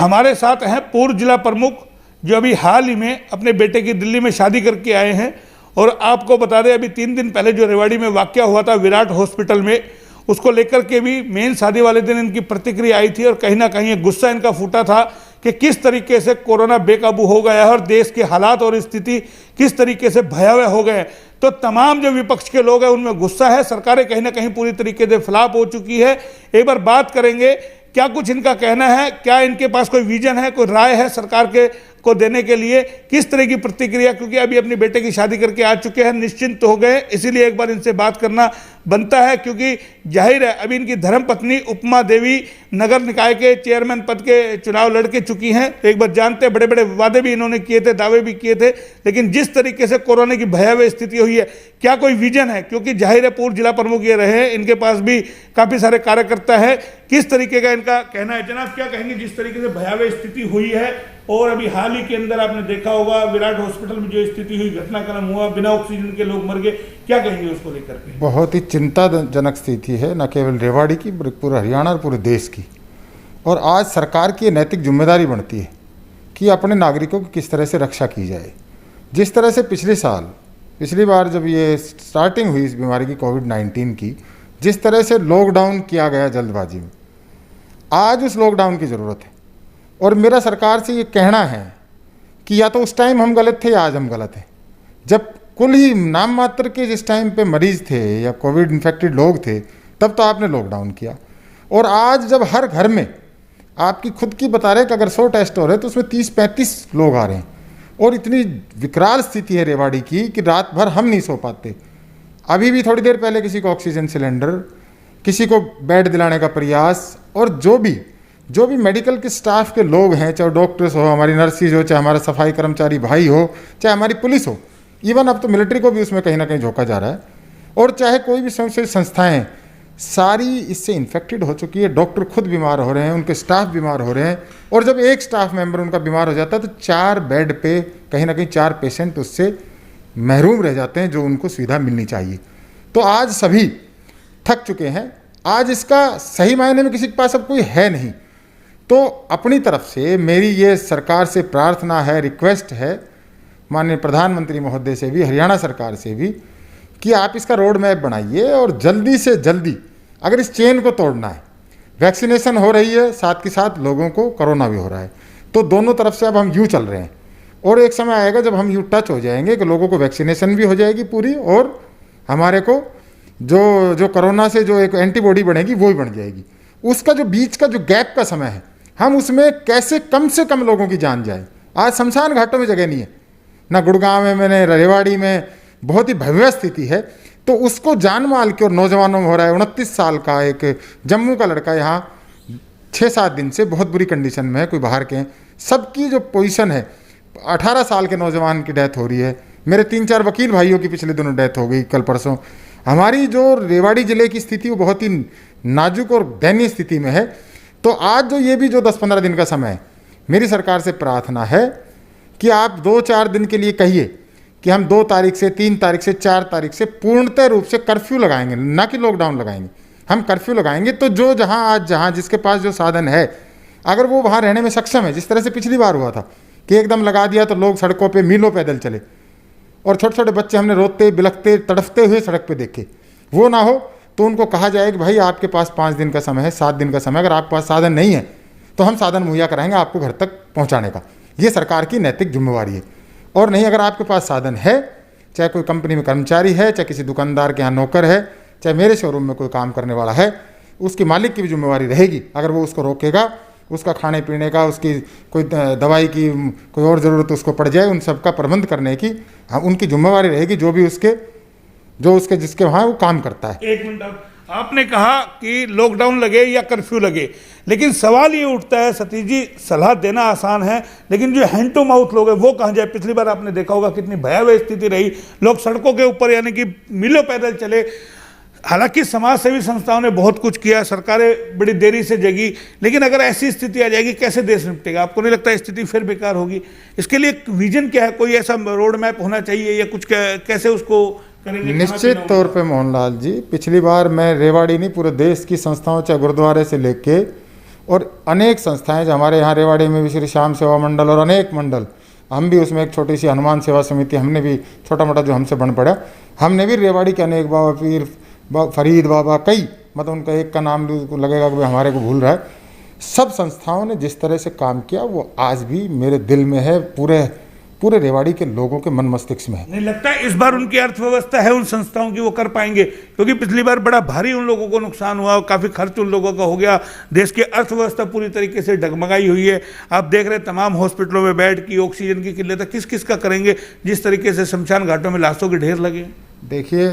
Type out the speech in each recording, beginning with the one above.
हमारे साथ हैं पूर्व जिला प्रमुख जो अभी हाल ही में अपने बेटे की दिल्ली में शादी करके आए हैं। और आपको बता दें, अभी 3 दिन पहले जो रेवाड़ी में वाकया हुआ था विराट हॉस्पिटल में, उसको लेकर के भी मेन शादी वाले दिन इनकी प्रतिक्रिया आई थी और कहीं ना कहीं गुस्सा इनका फूटा था कि किस तरीके से कोरोना बेकाबू हो गया है और देश के हालात और स्थिति किस तरीके से भयावह हो गए हैं। तो तमाम जो विपक्ष के लोग हैं उनमें गुस्सा है, सरकारें कहीं ना कहीं पूरी तरीके से फ्लॉप हो चुकी है। एक बार बात करेंगे क्या कुछ इनका कहना है, क्या इनके पास कोई विजन है, कोई राय है सरकार के को देने के लिए, किस तरह की प्रतिक्रिया, क्योंकि अभी अपने बेटे की शादी करके आ चुके हैं, निश्चिंत हो गए, इसीलिए एक बार इनसे बात करना बनता है। क्योंकि जाहिर है अभी इनकी धर्मपत्नी उपमा देवी नगर निकाय के चेयरमैन पद के चुनाव लड़ के चुकी हैं। तो एक बार जानते हैं, बड़े बड़े वादे भी इन्होंने किए थे, दावे भी किए थे, लेकिन जिस तरीके से कोरोना की भयावह स्थिति हुई है, क्या कोई विजन है? क्योंकि जाहिर है पूर्व जिला प्रमुख ये रहे, इनके पास भी काफी सारे कार्यकर्ता है, किस तरीके का इनका कहना है? जनाब क्या कहेंगे जिस तरीके से भयावह स्थिति हुई है? और अभी हाल ही के अंदर आपने देखा होगा विराट हॉस्पिटल में जो स्थिति हुई, घटनाक्रम हुआ, बिना ऑक्सीजन के लोग मर गए, क्या कहेंगे उसको लेकर के? बहुत ही चिंताजनक स्थिति है, न केवल रेवाड़ी की, पूरे हरियाणा और पूरे देश की। और आज सरकार की नैतिक जिम्मेदारी बनती है कि अपने नागरिकों की किस तरह से रक्षा की जाए। जिस तरह से पिछली बार जब ये स्टार्टिंग हुई इस बीमारी की, कोविड-19 की, जिस तरह से लॉकडाउन किया गया जल्दबाजी में, आज उस लॉकडाउन की ज़रूरत है। और मेरा सरकार से ये कहना है कि या तो उस टाइम हम गलत थे या आज हम गलत हैं। जब कुल ही नाम मात्र के जिस टाइम पे मरीज थे या कोविड इन्फेक्टेड लोग थे, तब तो आपने लॉकडाउन किया। और आज जब हर घर में आपकी खुद की बता रहे कि अगर 100 टेस्ट हो रहे हैं तो उसमें 30-35 लोग आ रहे हैं। और इतनी विकराल स्थिति है रेवाड़ी की कि रात भर हम नहीं सो पाते। अभी भी थोड़ी देर पहले किसी को ऑक्सीजन सिलेंडर, किसी को बेड दिलाने का प्रयास, और जो भी मेडिकल के स्टाफ के लोग हैं, चाहे डॉक्टर्स हो, हमारी नर्सिस हो, चाहे हमारा सफाई कर्मचारी भाई हो, चाहे हमारी पुलिस हो, इवन अब तो मिलिट्री को भी उसमें कहीं ना कहीं झोंका जा रहा है, और चाहे कोई भी स्वयंसेवी संस्थाएं, सारी इससे इन्फेक्टेड हो चुकी है। डॉक्टर खुद बीमार हो रहे हैं, उनके स्टाफ बीमार हो रहे हैं। और जब एक स्टाफ मेंबर उनका बीमार हो जाता है तो 4 बेड पे कहीं ना कहीं 4 पेशेंट उससे महरूम रह जाते हैं जो उनको सुविधा मिलनी चाहिए। तो आज सभी थक चुके हैं। आज इसका सही मायने में किसी के पास अब कोई है नहीं। तो अपनी तरफ से मेरी ये सरकार से प्रार्थना है, रिक्वेस्ट है, माननीय प्रधानमंत्री महोदय से भी, हरियाणा सरकार से भी, कि आप इसका रोड मैप बनाइए और जल्दी से जल्दी, अगर इस चेन को तोड़ना है, वैक्सीनेशन हो रही है, साथ के साथ लोगों को कोरोना भी हो रहा है, तो दोनों तरफ से अब हम यूँ चल रहे हैं। और एक समय आएगा जब हम यूँ टच हो जाएंगे कि लोगों को वैक्सीनेशन भी हो जाएगी पूरी, और हमारे को जो कोरोना से जो एक एंटीबॉडी बनेगी वो भी बन जाएगी। उसका जो बीच का जो गैप का समय है, हम उसमें कैसे कम से कम लोगों की जान जाए। आज शमशान घाटों में जगह नहीं है, ना गुड़गांव में, मैंने रेवाड़ी में बहुत ही भव्य स्थिति है। तो उसको जान माल के और नौजवानों में हो रहा है। 29 साल का एक जम्मू का लड़का यहाँ 6-7 दिन से बहुत बुरी कंडीशन में है, कोई बाहर के हैं। सबकी जो पोजीशन है, 18 साल के नौजवान की डेथ हो रही है। मेरे 3-4 वकील भाइयों की पिछले दिनों डेथ हो गई, कल परसों। हमारी जो रेवाड़ी ज़िले की स्थिति वो बहुत ही नाजुक और दयनीय स्थिति में है। तो आज जो ये भी जो 10-15 दिन का समय है, मेरी सरकार से प्रार्थना है कि आप 2-4 दिन के लिए कहिए कि हम 2 तारीख से, 3 तारीख से, 4 तारीख से पूर्णतः रूप से कर्फ्यू लगाएंगे, ना कि लॉकडाउन लगाएंगे। हम कर्फ्यू लगाएंगे। तो जो जहाँ जिसके पास जो साधन है, अगर वो वहाँ रहने में सक्षम है, जिस तरह से पिछली बार हुआ था कि एकदम लगा दिया तो लोग सड़कों पर मीलों पैदल चले, और छोटे छोटे बच्चे हमने रोते, बिलखते, तड़फते हुए सड़क पे देखे। वो ना हो तो उनको कहा जाए कि भाई आपके पास 5 दिन का समय है, 7 दिन का समय, अगर आपके पास साधन नहीं है तो हम साधन मुहैया कराएंगे आपको घर तक पहुंचाने का। ये सरकार की नैतिक जिम्मेवारी है। और नहीं, अगर आपके पास साधन है, चाहे कोई कंपनी में कर्मचारी है, चाहे किसी दुकानदार के यहाँ नौकर है, चाहे मेरे शोरूम में कोई काम करने वाला है, उसकी मालिक की भी जिम्मेवारी रहेगी। अगर वो उसको रोकेगा, उसका खाने पीने का, उसकी कोई दवाई की कोई और ज़रूरत उसको पड़ जाए, उन सब का प्रबंध करने की उनकी जिम्मेवारी रहेगी, जो उसके जिसके वहाँ वो काम करता है। एक मिनट, आपने कहा कि लॉकडाउन लगे या कर्फ्यू लगे, लेकिन सवाल ये उठता है सतीश जी, सलाह देना आसान है, लेकिन जो हैंड टू माउथ लोग हैं वो कहाँ जाए? पिछली बार आपने देखा होगा कितनी भयावह स्थिति रही, लोग सड़कों के ऊपर यानी कि मीलों पैदल चले। हालांकि समाज सेवी संस्थाओं ने बहुत कुछ किया, सरकारें बड़ी देरी से जगी, लेकिन अगर ऐसी स्थिति आ जाएगी कैसे देश निपटेगा? आपको नहीं लगता स्थिति फिर बेकार होगी? इसके लिए विजन क्या है? कोई ऐसा रोड मैप होना चाहिए या कुछ, कैसे उसको करेंगे? निश्चित तौर पे मोहनलाल जी, पिछली बार मैं रेवाड़ी नहीं, पूरे देश की संस्थाओं, चाहे गुरुद्वारे से लेके और अनेक संस्थाएं जो हमारे यहाँ रेवाड़ी में भी श्री श्याम सेवा मंडल और अनेक मंडल, हम भी उसमें एक छोटी सी हनुमान सेवा समिति, हमने भी छोटा मोटा जो हमसे बन पड़ा, हमने भी रेवाड़ी के अनेक बाबा पीर फरीद बाबा कई, मतलब उनका एक का नाम लगेगा कि हमारे को भूल रहा है, सब संस्थाओं ने जिस तरह से काम किया वो आज भी मेरे दिल में है, पूरे रेवाड़ी के लोगों के मन मस्तिष्क में है। नहीं लगता इस बार उनकी अर्थव्यवस्था है उन संस्थाओं की, वो कर पाएंगे? क्योंकि पिछली बार बड़ा भारी उन लोगों को नुकसान हुआ, काफ़ी खर्च उन लोगों का हो गया, देश की अर्थव्यवस्था पूरी तरीके से डगमगाई हुई है। आप देख रहे हैं तमाम हॉस्पिटलों में बेड की, ऑक्सीजन की किल्लत है, किस किस का करेंगे जिस तरीके से शमशान घाटों में लाशों के ढेर लगे? देखिए,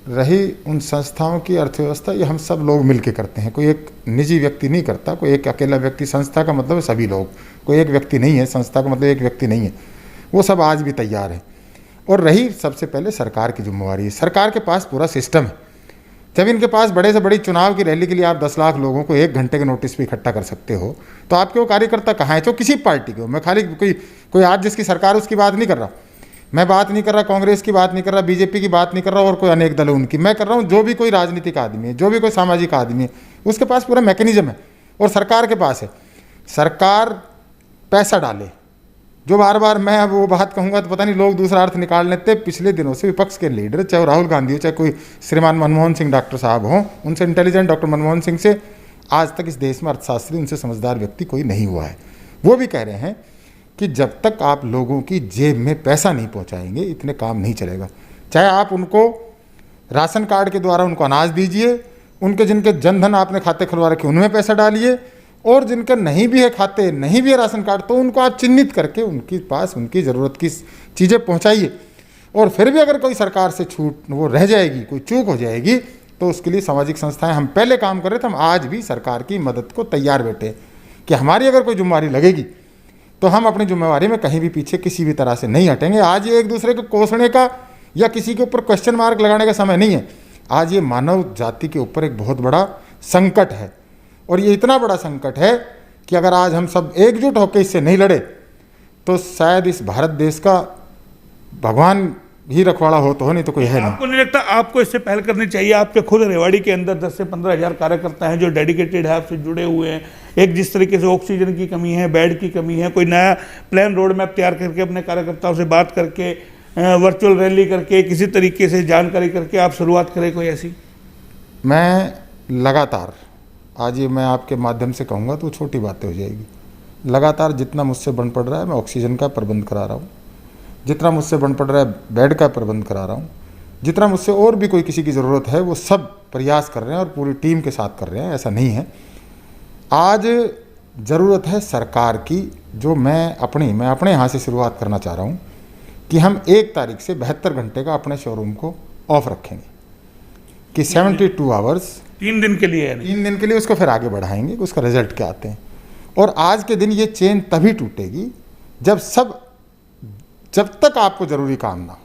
रही उन संस्थाओं की अर्थव्यवस्था, ये हम सब लोग मिलके करते हैं, कोई एक निजी व्यक्ति नहीं करता, कोई एक अकेला व्यक्ति। संस्था का मतलब है सभी लोग, कोई एक व्यक्ति नहीं है, संस्था का मतलब एक व्यक्ति नहीं है, वो सब आज भी तैयार है। और रही सबसे पहले सरकार की जिम्मेवारी है, सरकार के पास पूरा सिस्टम है। जब इनके पास बड़े से बड़ी चुनाव की रैली के लिए आप 10 लाख लोगों को 1 घंटे के नोटिस पे इकट्ठा कर सकते हो, तो आपके वो कार्यकर्ता कहाँ है? जो किसी पार्टी के हो, मैं खाली कोई आज जिसकी सरकार उसकी बात नहीं कर रहा, मैं बात नहीं कर रहा कांग्रेस की, बात नहीं कर रहा बीजेपी की, बात नहीं कर रहा और कोई अनेक दल है उनकी, मैं कर रहा हूँ जो भी कोई राजनीतिक आदमी है, जो भी कोई सामाजिक आदमी है, उसके पास पूरा मैकेनिज्म है। और सरकार के पास है, सरकार पैसा डाले, जो बार बार मैं अब वो बात कहूँगा तो पता नहीं लोग दूसरा अर्थ निकाल लेते। पिछले दिनों से विपक्ष के लीडर, चाहे राहुल गांधी हो, चाहे कोई श्रीमान मनमोहन सिंह डॉक्टर साहब हों, उनसे इंटेलिजेंट डॉक्टर मनमोहन सिंह से आज तक इस देश में अर्थशास्त्री, उनसे समझदार व्यक्ति कोई नहीं हुआ है। वो भी कह रहे हैं कि जब तक आप लोगों की जेब में पैसा नहीं पहुंचाएंगे इतने काम नहीं चलेगा। चाहे आप उनको राशन कार्ड के द्वारा उनको अनाज दीजिए, उनके जिनके जनधन आपने खाते खुलवा रखे उनमें पैसा डालिए, और जिनका नहीं भी है खाते, नहीं भी है राशन कार्ड, तो उनको आप चिन्हित करके उनके पास उनकी ज़रूरत की चीज़ें पहुंचाइए। और फिर भी अगर कोई सरकार से छूट वो रह जाएगी, कोई चूक हो जाएगी, तो उसके लिए सामाजिक संस्थाएं, हम पहले काम कर रहे थे, हम आज भी सरकार की मदद को तैयार बैठे कि हमारी अगर कोई जिम्मेवारी लगेगी तो हम अपनी जिम्मेवारी में कहीं भी पीछे किसी भी तरह से नहीं हटेंगे। आज ये एक दूसरे को कोसने का या किसी के ऊपर क्वेश्चन मार्क लगाने का समय नहीं है। आज ये मानव जाति के ऊपर एक बहुत बड़ा संकट है, और ये इतना बड़ा संकट है कि अगर आज हम सब एकजुट होकर इससे नहीं लड़े तो शायद इस भारत देश का भगवान ही रखवाड़ा हो नहीं तो कोई है नहीं। आपको नहीं लगता आपको इससे पहल करनी चाहिए? आपके खुद रेवाड़ी के अंदर 10 से 15 हज़ार कार्यकर्ता हैं जो डेडिकेटेड है, आपसे जुड़े हुए हैं। एक जिस तरीके से ऑक्सीजन की कमी है, बेड की कमी है, कोई नया प्लान रोड मैप तैयार करके अपने कार्यकर्ताओं से बात करके, वर्चुअल रैली करके, किसी तरीके से जानकारी करके आप शुरुआत करें कोई ऐसी? मैं लगातार, आज ये मैं आपके माध्यम से कहूँगा तो छोटी बातें हो जाएगी, लगातार जितना मुझसे बन पड़ रहा है मैं ऑक्सीजन का प्रबंध करा रहा हूँ, जितना मुझसे बन पड़ रहा है बेड का प्रबंध करा रहा हूँ, जितना मुझसे और भी कोई किसी की ज़रूरत है वो सब प्रयास कर रहे हैं और पूरी टीम के साथ कर रहे हैं। ऐसा नहीं है, आज ज़रूरत है सरकार की, जो मैं अपने यहाँ से शुरुआत करना चाह रहा हूँ कि हम 1 तारीख से 72 घंटे का अपने शोरूम को ऑफ रखेंगे कि 72 आवर्स 3 दिन के लिए है। 3 दिन के लिए, उसको फिर आगे बढ़ाएंगे, उसका रिजल्ट क्या आते हैं। और आज के दिन ये चेन तभी टूटेगी जब तक आपको ज़रूरी काम ना हो,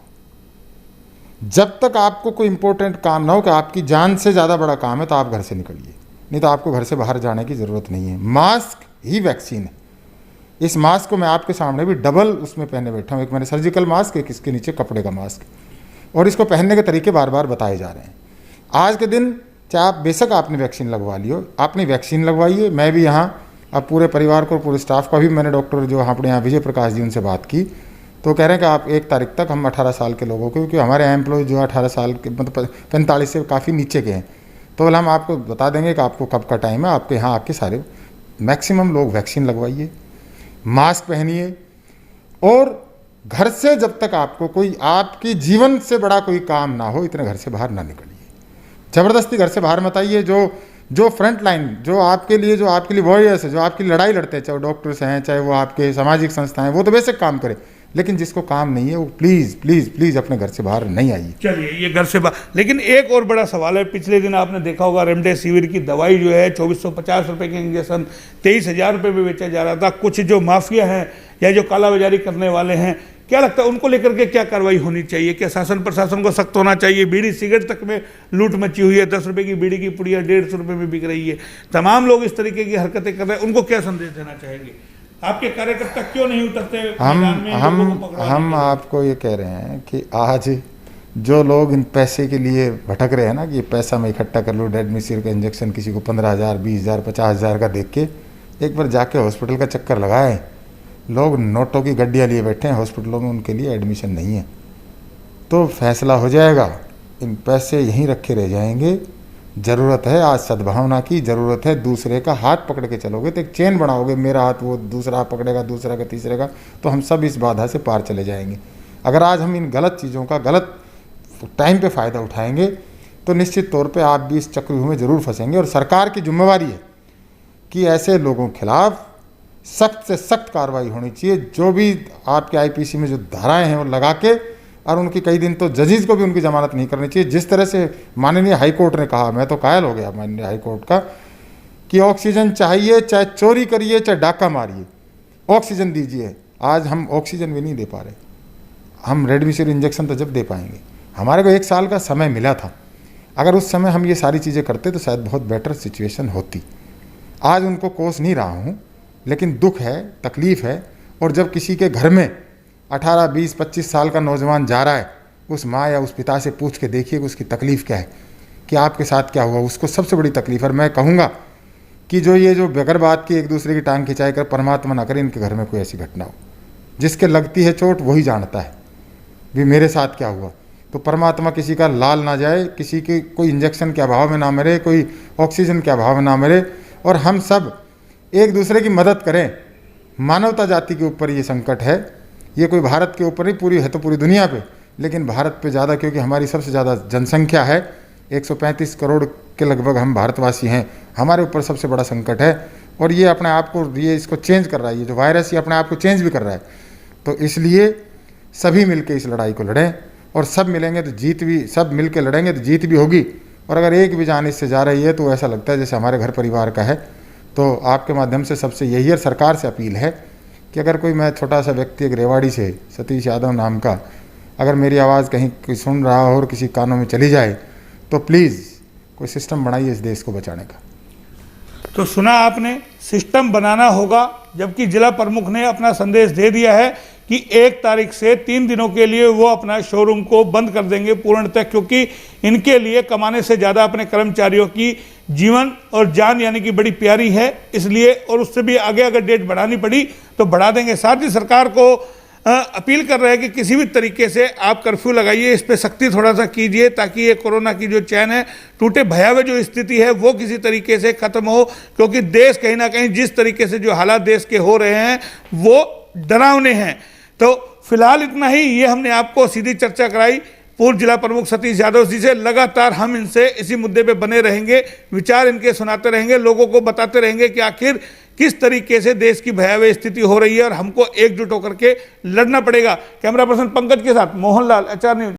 जब तक आपको कोई इंपॉर्टेंट काम ना हो कि आपकी जान से ज़्यादा बड़ा काम है, तो आप घर से निकलिए, नहीं तो आपको घर से बाहर जाने की ज़रूरत नहीं है। मास्क ही वैक्सीन है। इस मास्क को मैं आपके सामने भी डबल उसमें पहने बैठा हूँ, एक मैंने सर्जिकल मास्क, एक इसके नीचे कपड़े का मास्क, और इसको पहनने के तरीके बार बार बताए जा रहे हैं। आज के दिन चाहे आप बेशक आपने वैक्सीन लगवा ली हो, आपने वैक्सीन लगवाइए। मैं भी यहाँ अब पूरे परिवार को, पूरे स्टाफ को, अभी मैंने डॉक्टर जो अपने यहाँ विजय प्रकाश जी उनसे बात की तो कह रहे हैं कि आप 1 तारीख तक हम 18 साल के लोगों को, क्योंकि हमारे एम्प्लॉय जो 18 साल के मतलब 45 से काफ़ी नीचे के हैं, तो हम आपको बता देंगे कि आपको कब का टाइम है, आपके यहाँ आके सारे मैक्सिमम लोग वैक्सीन लगवाइए, मास्क पहनिए, और घर से जब तक आपको कोई आपकी जीवन से बड़ा कोई काम ना हो इतने घर से बाहर ना निकलिए। ज़बरदस्ती घर से बाहर मत आइए। जो फ्रंट लाइन, जो आपके लिए वॉरियर्स है, जो आपकी लड़ाई लड़ते हैं, चाहे वो डॉक्टर्स हैं, चाहे वो आपके सामाजिक संस्थाएं, वो तो बेसिक काम करें, लेकिन जिसको काम नहीं है वो प्लीज़ प्लीज़ प्लीज़ अपने घर से बाहर नहीं आइए। चलिए, ये घर से बाहर। लेकिन एक और बड़ा सवाल है, पिछले दिन आपने देखा होगा रेमडेसिविर की दवाई जो है 2450 रुपये के इंजेक्शन 23,000 रुपये में बेचा जा रहा था। कुछ जो माफिया हैं या जो कालाबाजारी करने वाले हैं, क्या लगता है उनको लेकर के क्या कार्रवाई होनी चाहिए? क्या शासन प्रशासन को सख्त होना चाहिए? बीड़ी सिगरेट तक में लूट मची हुई है, 10 रुपये की बीड़ी की पुड़िया 150 रुपये में बिक रही है। तमाम लोग इस तरीके की हरकतें कर रहे हैं, उनको क्या संदेश देना चाहेंगे? आपके कार्यकर्ता क्यों नहीं उतरते? हम आपको ये कह रहे हैं कि आज जो लोग इन पैसे के लिए भटक रहे हैं ना कि ये पैसा मैं इकट्ठा कर लूँ, रेमडेसिविर का इंजेक्शन किसी को 15,000, 20,000, 50,000 का देख के एक बार जाके हॉस्पिटल का चक्कर लगाए। लोग नोटों की गड्डियाँ लिए बैठे हैं हॉस्पिटलों में, उनके लिए एडमिशन नहीं है। तो फैसला हो जाएगा, इन पैसे यहीं रखे रह जाएंगे। ज़रूरत है आज सद्भावना की, ज़रूरत है दूसरे का हाथ पकड़ के चलोगे तो एक चेन बनाओगे, मेरा हाथ वो दूसरा हाथ पकड़ेगा, दूसरा का तीसरे का, तो हम सब इस बाधा से पार चले जाएंगे। अगर आज हम इन गलत चीज़ों का गलत टाइम पे फ़ायदा उठाएंगे तो निश्चित तौर पे आप भी इस चक्रव्यूह में ज़रूर फंसेंगे। और सरकार की जिम्मेवारी है कि ऐसे लोगों के खिलाफ सख्त से सख्त कार्रवाई होनी चाहिए। जो भी आपके आईपीसी में जो धाराएं हैं वो लगा के, और उनकी कई दिन तो जजेस को भी उनकी जमानत नहीं करनी चाहिए। जिस तरह से माननीय हाईकोर्ट ने कहा, मैं तो कायल हो गया माननीय हाईकोर्ट का, कि ऑक्सीजन चाहिए चाहे चोरी करिए चाहे डाका मारिए, ऑक्सीजन दीजिए। आज हम ऑक्सीजन भी नहीं दे पा रहे, हम रेमडेसिविर इंजेक्शन तो जब दे पाएंगे। हमारे को 1 साल का समय मिला था, अगर उस समय हम ये सारी चीज़ें करते तो शायद बहुत बेटर सिचुएशन होती। आज उनको कोस नहीं रहा हूँ, लेकिन दुख है, तकलीफ़ है। और जब किसी के घर में 18, 20, 25 साल का नौजवान जा रहा है, उस माँ या उस पिता से पूछ के देखिए कि उसकी तकलीफ़ क्या है, कि आपके साथ क्या हुआ। उसको सबसे बड़ी तकलीफ़ है। और मैं कहूँगा कि जो बगैर बात की एक दूसरे की टांग खिंचाई कर, परमात्मा ना करे इनके घर में कोई ऐसी घटना हो। जिसके लगती है चोट वही जानता है भी मेरे साथ क्या हुआ। तो परमात्मा किसी का लाल ना जाए, किसी के कोई इंजेक्शन के अभाव में ना मरे, कोई ऑक्सीजन के अभाव में ना मरे। और हम सब एक दूसरे की मदद करें। मानवता जाति के ऊपर ये संकट है, ये कोई भारत के ऊपर नहीं, पूरी है तो पूरी दुनिया पे, लेकिन भारत पे ज़्यादा, क्योंकि हमारी सबसे ज़्यादा जनसंख्या है, 135 करोड़ के लगभग हम भारतवासी हैं। हमारे ऊपर सबसे बड़ा संकट है। और ये अपने आप को, ये इसको चेंज कर रहा है, ये जो वायरस ये अपने आप को चेंज भी कर रहा है। तो इसलिए सभी मिलके इस लड़ाई को लड़ें, और सब मिलेंगे तो जीत भी, सब मिलके लड़ेंगे तो जीत भी होगी। और अगर एक भी जान इससे जा रही है तो ऐसा लगता है जैसे हमारे घर परिवार का है। तो आपके माध्यम से सबसे यही है, सरकार से अपील है कि अगर कोई, मैं छोटा सा व्यक्ति एक रेवाड़ी से, सतीश यादव नाम का, अगर मेरी आवाज़ कहीं कोई सुन रहा हो और किसी कानों में चली जाए तो प्लीज़ कोई सिस्टम बनाइए इस देश को बचाने का। तो सुना आपने, सिस्टम बनाना होगा। जबकि जिला प्रमुख ने अपना संदेश दे दिया है कि 1 तारीख से 3 दिनों के लिए वो अपना शोरूम को बंद कर देंगे पूर्णतः, क्योंकि इनके लिए कमाने से ज़्यादा अपने कर्मचारियों की जीवन और जान यानी कि बड़ी प्यारी है, इसलिए। और उससे भी आगे अगर डेट बढ़ानी पड़ी तो बढ़ा देंगे। साथ ही सरकार को अपील कर रहे हैं कि किसी भी तरीके से आप कर्फ्यू लगाइए, इस पर सख्ती थोड़ा सा कीजिए, ताकि ये कोरोना की जो चैन है टूटे, भयावह जो स्थिति है वो किसी तरीके से खत्म हो। क्योंकि देश कहीं ना कहीं जिस तरीके से जो हालात देश के हो रहे हैं वो डरावने हैं। तो फिलहाल इतना ही, ये हमने आपको सीधी चर्चा कराई पूर्व जिला प्रमुख सतीश यादव जी से। लगातार हम इनसे इसी मुद्दे पे बने रहेंगे, विचार इनके सुनाते रहेंगे, लोगों को बताते रहेंगे कि आखिर किस तरीके से देश की भयावह स्थिति हो रही है और हमको एकजुट होकर के लड़ना पड़ेगा। कैमरा पर्सन पंकज के साथ मोहनलाल, HR न्यूज।